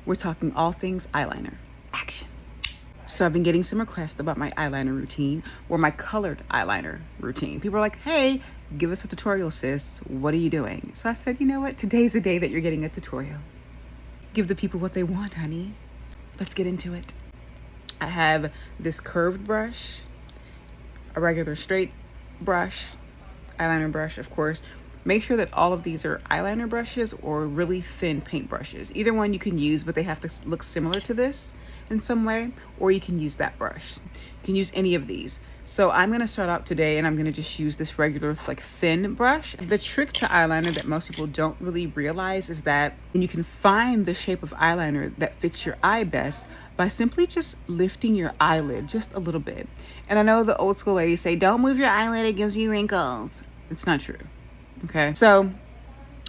We're talking all things eyeliner. Action. So I've been getting some requests about my eyeliner routine or my colored eyeliner routine. People are like, hey, give us a tutorial, sis. What are you doing? So I said, you know what? Today's the day that you're getting a tutorial. Give the people what they want, honey. Let's get into it. I have this curved brush, a regular straight brush, eyeliner brush, of course. Make sure that all of these are eyeliner brushes or really thin paint brushes. Either one you can use, but they have to look similar to this in some way, or you can use that brush. You can use any of these. So I'm gonna start out today and I'm gonna just use this regular like thin brush. The trick to eyeliner that most people don't really realize is that you can find the shape of eyeliner that fits your eye best by simply just lifting your eyelid just a little bit. And I know the old school ladies say, don't move your eyelid, it gives you wrinkles. It's not true. Okay, so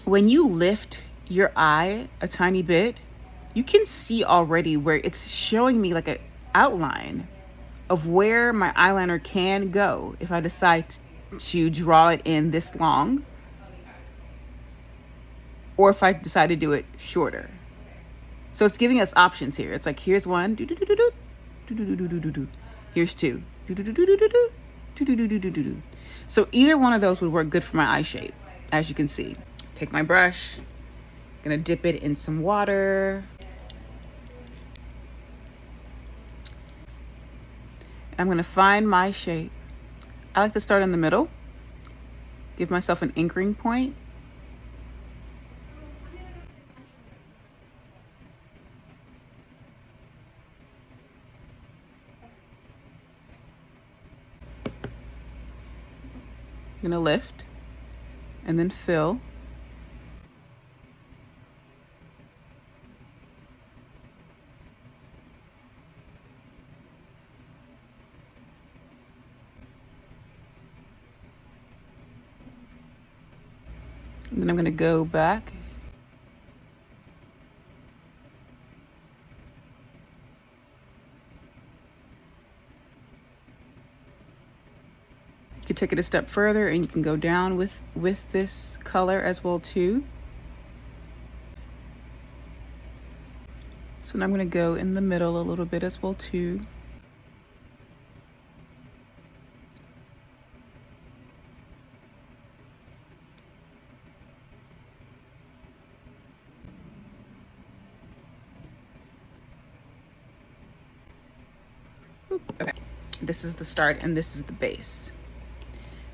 when you lift your eye a tiny bit, you can see already where it's showing me like an outline of where my eyeliner can go if I decide to draw it in this long, or if I decide to do it shorter. So it's giving us options here. It's like, here's one, here's two, so either one of those would work good for my eye shape. As you can see, take my brush, gonna dip it in some water. I'm gonna find my shape. I like to start in the middle, give myself an anchoring point. I'm gonna lift and then fill. And then I'm gonna go back. You can take it a step further and you can go down with this color as well too. So now I'm gonna go in the middle a little bit as well too. Okay, this is the start and this is the base.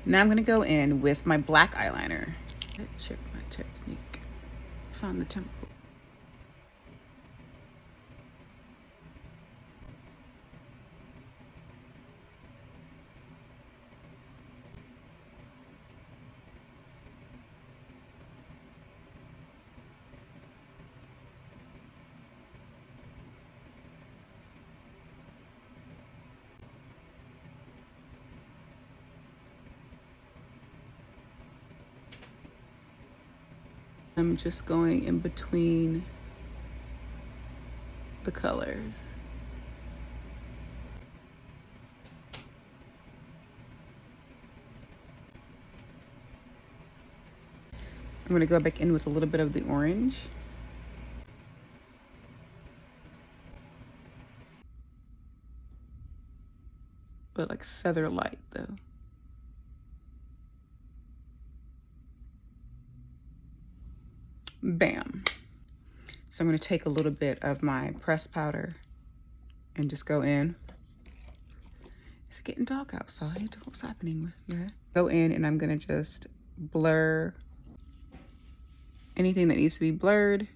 Now I'm gonna go in with my black eyeliner. Let's check my technique. Found the temple. I'm just going in between the colors. I'm gonna go back in with a little bit of the orange. But like feather light though. Bam. So I'm going to take a little bit of my pressed powder and just go in. It's getting dark outside. What's happening with that? Go in and I'm going to just blur anything that needs to be blurred.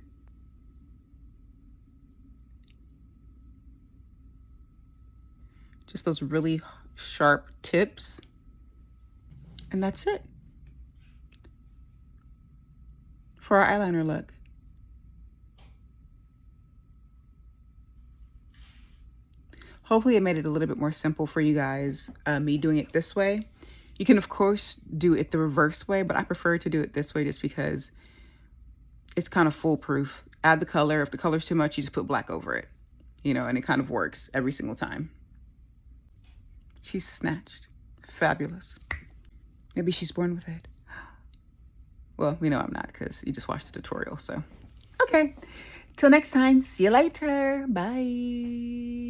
Just those really sharp tips. And that's it for our eyeliner look. Hopefully it made it a little bit more simple for you guys, me doing it this way. You can of course do it the reverse way, but I prefer to do it this way just because it's kind of foolproof. Add the color. If the color's too much, you just put black over it, you know, and it kind of works every single time. She's snatched. Fabulous. Maybe she's born with it. Well, we know I'm not because you just watched the tutorial, so. Okay, Till next time, see you later. Bye.